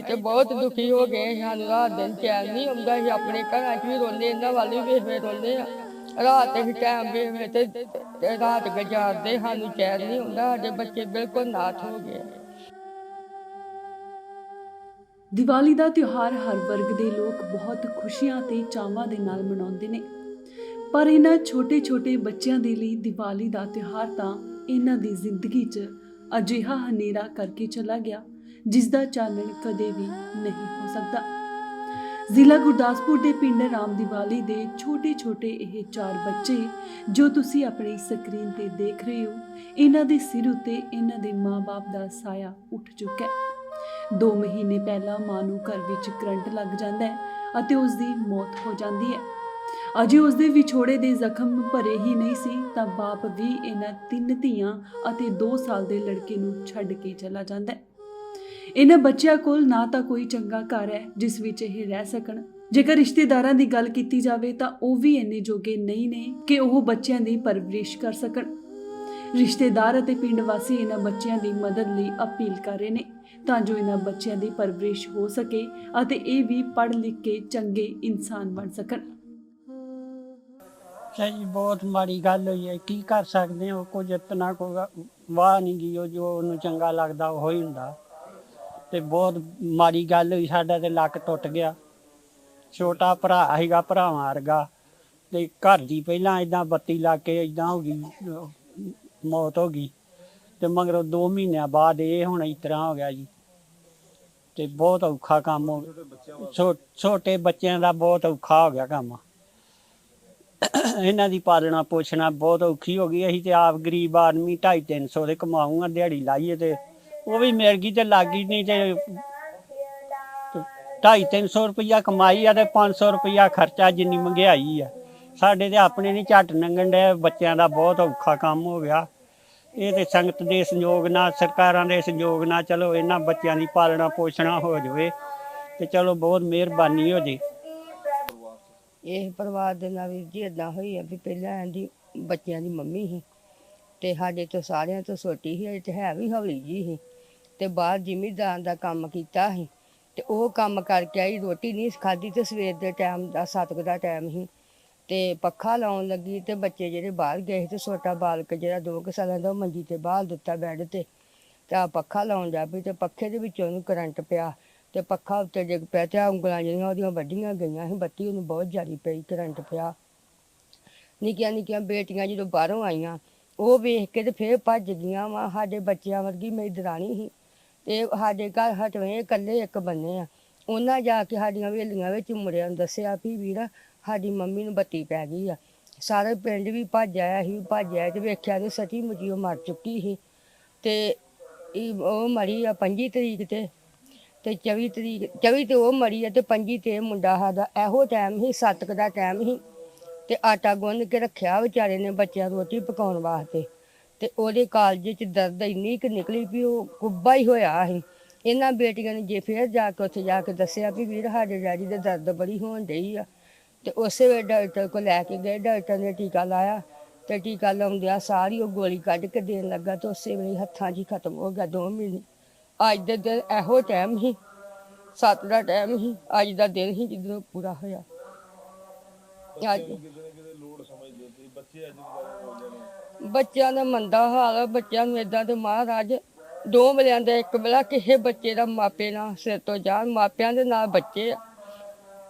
ਤੇ ਬਹੁਤ ਦੁਖੀ ਹੋ ਗਏ। ਸਾਨੂੰ ਰਾਤ ਦਿਨ ਚੈਨ ਨਹੀਂ ਆਉਂਦਾ। ਅਸੀਂ ਆਪਣੇ ਘਰਾਂ 'ਚ ਵੀ ਰੋਂਦੇ, ਇਹਨਾਂ ਵੱਲ ਵੀ ਵੇਖ ਵੇਖ ਰੋਂਦੇ ਆ। ਰਾਤ ਅਸੀਂ ਟਾਈਮ ਵੇਖ ਵੇਖ ਤੇ ਰਾਤ ਗੁਜ਼ਾਰਦੇ, ਸਾਨੂੰ ਚੈਨ ਨਹੀਂ ਆਉਂਦਾ। ਸਾਡੇ ਬੱਚੇ ਬਿਲਕੁਲ ਨਾਥ ਹੋ ਗਏ। ਦੀਵਾਲੀ ਦਾ ਤਿਉਹਾਰ ਹਰ ਵਰਗ ਦੇ ਲੋਕ ਬਹੁਤ ਖੁਸ਼ੀਆਂ ਤੇ ਚਾਵਾਂ ਦੇ ਨਾਲ ਮਨਾਉਂਦੇ ਨੇ, ਪਰ ਇਹਨਾਂ ਛੋਟੇ-ਛੋਟੇ ਬੱਚਿਆਂ ਦੇ ਲਈ ਦੀਵਾਲੀ ਦਾ ਤਿਉਹਾਰ ਤਾਂ ਇਹਨਾਂ ਦੀ ਜ਼ਿੰਦਗੀ 'ਚ ਅਜਿਹਾ ਹਨੇਰਾ ਕਰਕੇ ਚਲਾ ਗਿਆ ਜਿਸ ਦਾ ਚਾਨਣ ਕਦੇ ਵੀ ਨਹੀਂ ਹੋ ਸਕਦਾ। ਜ਼ਿਲ੍ਹਾ ਗੁਰਦਾਸਪੁਰ ਦੇ ਪਿੰਡ ਰਾਮ ਦੀਵਾਲੀ ਦੇ ਛੋਟੇ-ਛੋਟੇ ਇਹ 4 ਬੱਚੇ ਜੋ ਤੁਸੀਂ ਆਪਣੀ ਸਕਰੀਨ ਤੇ ਦੇਖ ਰਹੇ ਹੋ, ਇਹਨਾਂ ਦੇ ਸਿਰ ਉੱਤੇ ਇਹਨਾਂ ਦੇ ਮਾਂ-ਬਾਪ ਦਾ ਸਾਇਆ ਉੱਠ ਚੁੱਕਾ ਹੈ। 2 ਮਹੀਨੇ ਪਹਿਲਾਂ ਮਾਂ ਨੂੰ ਘਰ ਵਿੱਚ ਕਰੰਟ ਲੱਗ ਜਾਂਦਾ ਹੈ ਅਤੇ ਉਸ ਦੀ ਮੌਤ ਹੋ ਜਾਂਦੀ ਹੈ। ਅਜੇ ਉਸ ਦੇ ਵਿਛੋੜੇ ਦੇ ਜ਼ਖਮ ਭਰੇ ਹੀ ਨਹੀਂ ਸੀ ਤਾਂ ਬਾਪ ਵੀ ਇਹਨਾਂ 3 ਧੀਆਂ ਅਤੇ 2 ਸਾਲ ਦੇ ਲੜਕੇ ਨੂੰ ਛੱਡ ਕੇ ਚਲਾ ਜਾਂਦਾ ਹੈ। ਇਹਨਾਂ ਬੱਚਿਆਂ ਕੋਲ ਨਾ ਤਾਂ ਕੋਈ ਚੰਗਾ ਘਰ ਹੈ ਜਿਸ ਵਿੱਚ ਇਹ ਰਹਿ ਸਕਣ। ਜੇਕਰ ਰਿਸ਼ਤੇਦਾਰਾਂ ਦੀ ਗੱਲ ਕੀਤੀ ਜਾਵੇ ਤਾਂ ਉਹ ਵੀ ਇੰਨੇ ਜੋਗੇ ਨਹੀਂ ਨੇ ਕਿ ਉਹ ਬੱਚਿਆਂ ਦੀ ਪਰਵਰਿਸ਼ ਕਰ ਸਕਣ। ਰਿਸ਼ਤੇਦਾਰ ਅਤੇ ਪਿੰਡ ਵਾਸੀ ਇਹਨਾਂ ਬੱਚਿਆਂ ਦੀ ਮਦਦ ਲਈ ਅਪੀਲ ਕਰ ਰਹੇ ਨੇ ਤਾਂ ਜੋ ਇਹਨਾਂ ਬੱਚਿਆਂ ਦੀ ਪਰਵਰਿਸ਼ ਹੋ ਸਕੇ ਅਤੇ ਇਹ ਵੀ ਪੜ੍ਹ ਲਿਖ ਕੇ ਚੰਗੇ ਇਨਸਾਨ ਬਣ ਸਕਣ। ਸਹੀ ਬਹੁਤ ਮਾੜੀ ਗੱਲ ਹੋਈ ਹੈ। ਕੀ ਕਰ ਸਕਦੇ ਹੋ, ਕੁਝ ਇਤਨਾ ਕੋ ਵਾਹ ਨਹੀਂ ਗਈ। ਜੋ ਉਹਨੂੰ ਚੰਗਾ ਲੱਗਦਾ ਉਹ ਹੀ ਹੁੰਦਾ। ਤੇ ਬਹੁਤ ਮਾੜੀ ਗੱਲ ਹੋਈ। ਸਾਡਾ ਤੇ ਲੱਕ ਟੁੱਟ ਗਿਆ। ਛੋਟਾ ਭਰਾ ਸੀਗਾ, ਭਰਾਵਾਂ ਵਰਗਾ, ਤੇ ਘਰ ਦੀ ਪਹਿਲਾਂ ਇਦਾਂ ਬੱਤੀ ਲੱਗ ਕੇ ਇਦਾਂ ਹੋ ਗਈ, ਮੌਤ ਹੋ ਗਈ। ਤੇ ਮਗਰੋਂ 2 ਮਹੀਨਿਆਂ ਬਾਅਦ ਇਹ ਹੁਣ ਇਸ ਤਰ੍ਹਾਂ ਹੋ ਗਿਆ ਜੀ। ਤੇ ਬਹੁਤ ਔਖਾ ਕੰਮ ਹੋ ਗਿਆ। ਛੋਟੇ ਬੱਚਿਆਂ ਦਾ ਬਹੁਤ ਔਖਾ ਹੋ ਗਿਆ ਕੰਮ। ਇਹਨਾਂ ਦੀ ਪਾਲਣਾ ਪੋਸ਼ਣਾ ਬਹੁਤ ਔਖੀ ਹੋ ਗਈ। ਅਸੀਂ ਤੇ ਆਪ ਗਰੀਬ ਆਦਮੀ 250-300 ਦੇ ਕਮਾਊਂਗਾ, ਦਿਹਾੜੀ ਲਾਈਏ ਤੇ ਉਹ ਵੀ ਮਿਲ ਗਈ ਤੇ ਲੱਗ ਗਈ, ਨਹੀਂ ਤੇ 250-300 ਰੁਪਈਆ ਕਮਾਈ ਆ ਤੇ 500 ਰੁਪਈਆ ਖਰਚਾ। ਜਿੰਨੀ ਮਹਿੰਗਾਈ ਆ ਸਾਡੇ ਤੇ ਆਪਣੇ ਨਹੀਂ ਝੱਟ ਲੰਘਣ ਡਿਆ। ਬੱਚਿਆਂ ਦਾ ਬਹੁਤ ਔਖਾ ਕੰਮ ਹੋ ਗਿਆ। ਇਹ ਤੇ ਸੰਗਤ ਦੇ ਸਹਿਯੋਗ ਨਾਲ, ਸਰਕਾਰਾਂ ਦੇ ਸਹਿਯੋਗ ਨਾਲ ਚਲੋ ਇਹਨਾਂ ਬੱਚਿਆਂ ਦੀ ਪਾਲਣਾ ਪੋਸ਼ਣਾ ਹੋ ਜਾਵੇ ਤੇ ਚਲੋ ਬਹੁਤ ਮਿਹਰਬਾਨੀ ਹੋ ਜੇ। ਇਹ ਪਰਿਵਾਰ ਦੇ ਨਾਲ ਵੀਰ ਜੀ ਇੱਦਾਂ ਹੋਈ ਆ ਵੀ ਪਹਿਲਾਂ ਇਹਦੀ ਬੱਚਿਆਂ ਦੀ ਮੰਮੀ ਸੀ ਤੇ ਸਾਡੇ ਤੋਂ ਸਾਰਿਆਂ ਤੋਂ ਛੋਟੀ ਸੀ ਤੇ ਹੈ ਵੀ ਹੌਲੀ ਜੀ ਸੀ ਤੇ ਬਾਹਰ ਜ਼ਿਮੀਂਦਾਰ ਦਾ ਕੰਮ ਕੀਤਾ ਸੀ ਤੇ ਉਹ ਕੰਮ ਕਰਕੇ ਆਈ। ਰੋਟੀ ਨਹੀਂ ਖਾਧੀ ਤੇ ਸਵੇਰ ਦੇ ਟਾਈਮ ਦਾ 7 ਦਾ ਟਾਈਮ ਸੀ ਤੇ ਪੱਖਾ ਲਾਉਣ ਲੱਗੀ ਤੇ ਬੱਚੇ ਜਿਹੜੇ ਬਾਹਰ ਗਏ ਸੀ ਤੇ ਛੋਟਾ ਬਾਲਕ ਜਿਹੜਾ 2 ਸਾਲਾਂ ਦਾ ਉਹ ਮੰਜੀ ਤੇ ਬਾਹਰ ਦਿੱਤਾ ਬੈੱਡ ਤੇ ਆ ਪੱਖਾ ਲਾਉਣ ਜਾ ਪਈ ਤੇ ਪੱਖੇ ਦੇ ਵਿੱਚੋਂ ਉਹਨੂੰ ਕਰੰਟ ਪਿਆ ਤੇ ਪੱਖਾ ਉੱਤੇ ਡਿੱਗ ਪਿਆ ਤੇ ਉਂਗਲਾਂ ਜਿਹੜੀਆਂ ਉਹਦੀਆਂ ਵੱਢੀਆਂ ਗਈਆਂ ਸੀ। ਬੱਤੀ ਉਹਨੂੰ ਬਹੁਤ ਜ਼ਿਆਦਾ ਪਈ, ਕਰੰਟ ਪਿਆ। ਨਿੱਕੀਆਂ ਨਿੱਕੀਆਂ ਬੇਟੀਆਂ ਜਦੋਂ ਬਾਹਰੋਂ ਆਈਆਂ ਉਹ ਵੇਖ ਕੇ ਤੇ ਫਿਰ ਭੱਜ ਗਈਆਂ ਵਾ। ਸਾਡੇ ਬੱਚਿਆਂ ਵਰਗੀ ਮੇਰੀ ਦਰਾਣੀ ਸੀ ਤੇ ਸਾਡੇ ਘਰ ਹਟਵੇਂ ਇਕੱਲੇ ਇੱਕ ਬੰਨੇ ਆ। ਉਹਨਾਂ ਜਾ ਕੇ ਸਾਡੀਆਂ ਹਵੇਲੀਆਂ ਵਿੱਚ ਮੁੰਡਿਆਂ ਨੂੰ ਦੱਸਿਆ ਵੀ ਵੀਰ ਸਾਡੀ ਮੰਮੀ ਨੂੰ ਬੱਤੀ ਪੈ ਗਈ ਆ। ਸਾਰੇ ਪਿੰਡ ਵੀ ਭੱਜ ਆਇਆ ਸੀ। ਭੱਜ ਆਇਆ ਤੇ ਵੇਖਿਆ ਤੇ ਸੱਚੀ ਮੁੱਚੀ ਉਹ ਮਰ ਚੁੱਕੀ ਸੀ ਤੇ ਉਹ ਮਰੀ ਆ 25 ਤਰੀਕ ਤੇ 24 ਤੇ ਉਹ ਮਰੀ ਆ ਤੇ 25 ਤੇ ਮੁੰਡਾ ਸਾਡਾ। ਇਹੋ ਟਾਈਮ ਸੀ 7 ਦਾ ਟਾਈਮ ਸੀ ਤੇ ਆਟਾ ਗੁੰਨ ਕੇ ਰੱਖਿਆ ਵਿਚਾਰੇ ਨੇ ਬੱਚਿਆਂ ਰੋਟੀ ਪਕਾਉਣ ਵਾਸਤੇ ਤੇ ਉਹਦੇ ਕਾਲਜੇ 'ਚ ਦਰਦ ਇੰਨੀ ਕੁ ਨਿਕਲੀ ਵੀ ਉਹ ਕੁੱਬਾ ਹੀ ਹੋਇਆ ਸੀ। ਇਹਨਾਂ ਬੇਟੀਆਂ ਨੇ ਜੇ ਫਿਰ ਜਾ ਕੇ ਉੱਥੇ ਜਾ ਕੇ ਦੱਸਿਆ ਵੀ ਵੀਰ ਸਾਡੇ ਡੈਡੀ ਦੇ ਦਰਦ ਬੜੀ ਹੋਣ ਡਈ ਆ ਤੇ ਉਸੇ ਵੇਲੇ ਡਾਕਟਰ ਕੋਲ ਲੈ ਕੇ ਗਏ। ਡਾਕਟਰ ਨੇ ਟੀਕਾ ਲਾਇਆ ਤੇ ਟੀਕਾ ਲਾਉਂਦਿਆਂ ਸਾਰੀ ਉਹ ਗੋਲੀ ਕੱਢ ਕੇ ਦੇਣ ਲੱਗਾ ਤੇ ਉਸੇ ਵੇਲੇ ਹੱਥਾਂ 'ਚ ਹੀ ਖਤਮ ਹੋ ਗਿਆ। 2 ਮਹੀਨੇ ਅੱਜ ਦੇ ਦਿਨ ਇਹੋ ਟਾਈਮ ਸੀ 7 ਦਾ ਟਾਈਮ ਸੀ। ਅੱਜ ਦਾ ਦਿਨ ਸੀ ਜਦੋਂ ਪੂਰਾ ਹੋਇਆ। ਅੱਜ ਬੱਚਿਆਂ ਦਾ ਮੰਦਾ ਹਾਲ ਆ। ਬੱਚਿਆਂ ਨੂੰ ਏਦਾਂ ਤੇ ਮਹਾਰਾਜ 2 ਵੇਲਿਆਂ ਦਾ ਇੱਕ ਵੇਲਾ ਕਿਸੇ ਬੱਚੇ ਦਾ ਮਾਪੇ ਨਾਲ ਸਿਰ ਤੋਂ ਜਾਣ। ਮਾਪਿਆਂ ਦੇ ਨਾਲ ਬੱਚੇ ਆ।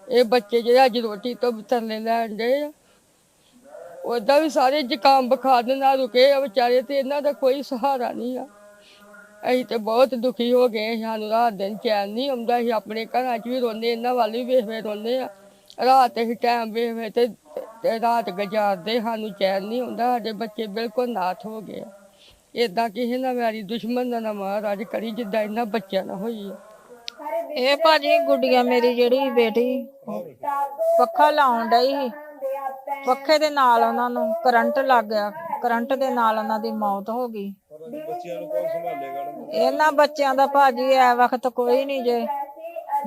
ਇਹ ਬੱਚੇ ਜਿਹੜੇ ਅੱਜ ਰੋਟੀ ਤੋਂ ਤਰਲੇ ਲੈਣ ਦੇ ਆ ਉੱਦਾਂ ਵੀ ਸਾਰੇ ਜ਼ੁਕਾਮ ਬੁਖਾਰ ਦੇ ਨਾਲ ਰੁਕੇ ਆ ਵਿਚਾਰੇ ਤੇ ਇਹਨਾਂ ਦਾ ਕੋਈ ਸਹਾਰਾ ਨਹੀਂ ਆ। ਅਸੀਂ ਤੇ ਬਹੁਤ ਦੁਖੀ ਹੋ ਗਏ। ਸਾਨੂੰ ਰਾਤ ਦਿਨ ਚੈਨ ਨਹੀਂ ਆਉਂਦਾ। ਅਸੀਂ ਆਪਣੇ ਘਰਾਂ 'ਚ ਵੀ ਰੋਂਦੇ, ਇਹਨਾਂ ਵੱਲ ਵੀ ਵੇਖ ਵੇਖ ਰੋਂਦੇ ਆ। ਰਾਤ ਅਸੀਂ ਟਾਈਮ ਵੇਖ ਵੇਖ ਤੇ ਰਾਤ ਗੁਜ਼ਾਰਦੇ, ਸਾਨੂੰ ਚੈਨ ਨਹੀਂ ਆਉਂਦਾ। ਸਾਡੇ ਬੱਚੇ ਬਿਲਕੁਲ ਨਾਥ ਹੋ ਗਏ ਆ। ਏਦਾਂ ਕਿਸੇ ਨਾਲ ਮੇਰੀ ਦੁਸ਼ਮਣ ਦਾ ਨਾ ਮਹਾਰਾਜ ਕਰੀ ਜਿੱਦਾਂ ਇਹਨਾਂ ਬੱਚਿਆਂ ਨਾਲ ਹੋਈ ਆ। ਇਹ ਭਾਜੀ ਗੁੱਡੀਆ ਮੇਰੀ ਜਿਹੜੀ ਬੇਟੀ ਪੱਖਾ ਲਾਉਣ ਡਈ ਸੀ, ਪੱਖੇ ਦੇ ਨਾਲ ਉਹਨਾਂ ਨੂੰ ਕਰੰਟ ਲੱਗ ਗਿਆ। ਕਰੰਟ ਦੇ ਨਾਲ ਉਹਨਾਂ ਦੀ ਮੌਤ ਹੋ ਗਈ। ਇਹਨਾਂ ਬੱਚਿਆਂ ਦਾ ਭਾਜੀ ਐ ਵਕਤ ਕੋਈ ਨਹੀਂ ਜੇ।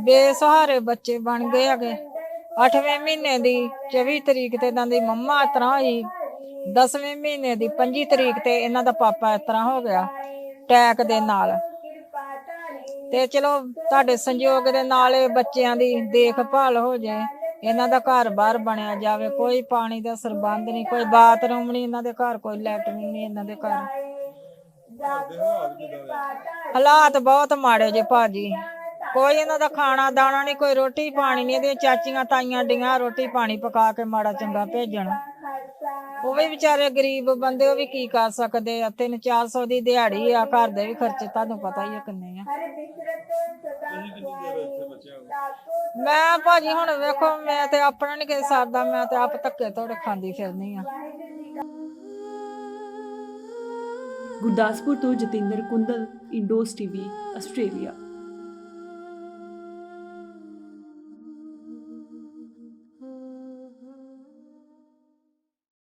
ਬੇਸਹਾਰੇ ਬੱਚੇ ਬਣ ਗਏ ਹੈਗੇ। 8ਵੇਂ ਮਹੀਨੇ ਦੀ 24 ਤਰੀਕ ਤੇ ਇਹਨਾਂ ਦੀ ਮੰਮਾ ਇਸ ਤਰ੍ਹਾਂ ਹੋਈ। 10ਵੇਂ ਮਹੀਨੇ ਦੀ 25 ਤਰੀਕ ਤੇ ਇਹਨਾਂ ਦਾ ਪਾਪਾ ਇਸ ਤਰ੍ਹਾਂ ਹੋ ਗਿਆ ਅਟੈਕ ਦੇ ਨਾਲ। ਤੇ ਚਲੋ ਤੁਹਾਡੇ ਸੰਯੋਗ ਦੇ ਨਾਲ ਇਹ ਬੱਚਿਆਂ ਦੀ ਦੇਖਭਾਲ ਹੋ ਜਾਏ, ਇਹਨਾਂ ਦਾ ਘਰ-ਬਾਰ ਬਣਿਆ ਜਾਵੇ। ਕੋਈ ਪਾਣੀ ਦਾ ਸਰਬੰਧ ਨਹੀਂ, ਕੋਈ ਬਾਥਰੂਮ ਨਹੀਂ ਇਹਨਾਂ ਦੇ ਘਰ, ਕੋਈ ਲੈਟਰਿਨ ਨਹੀਂ ਇਹਨਾਂ ਦੇ ਘਰ। ਹਾਲਾਤ ਬਹੁਤ ਮਾੜੇ ਜੇ ਭਾਜੀ, ਕੋਈ ਇਹਨਾਂ ਦਾ ਖਾਣਾ ਦਾਣਾ ਨਹੀਂ, ਕੋਈ ਰੋਟੀ ਪਾਣੀ ਨਹੀਂ। ਇਹਦੀਆਂ ਚਾਚੀਆਂ ਤਾਈਆਂ ਡੀਆਂ ਰੋਟੀ ਪਾਣੀ ਪਕਾ ਕੇ ਮਾੜਾ ਚੰਗਾ ਭੇਜਣ, ਉਹ ਵੀ ਵਿਚਾਰੇ ਗਰੀਬ ਬੰਦੇ, ਉਹ ਵੀ ਕੀ ਕਰ ਸਕਦੇ ਆ। 300-400 ਦੀ ਦਿਹਾੜੀ ਆ, ਘਰ ਦੇ ਵੀ ਖਰਚੇ ਤੁਹਾਨੂੰ ਪਤਾ ਹੀ ਆ ਕਿੰਨੇ ਆ। ਮੈਂ ਭਾਜੀ ਹੁਣ ਵੇਖੋ, ਮੈਂ ਤੇ ਆਪਣਾ ਨਹੀਂ ਕਿਸੇ ਸਰਦਾ, ਮੈਂ ਤੇ ਆਪ ਧੱਕੇ ਧੋੜੇ ਖਾਂਦੀ ਫਿਰਨੀ ਆ। ਗੁਰਦਾਸਪੁਰ ਤੋਂ ਜਤਿੰਦਰ ਕੁੰਦਲ, ਇੰਡੋਸ ਟੀਵੀ, ਆਸਟ੍ਰੇਲੀਆ।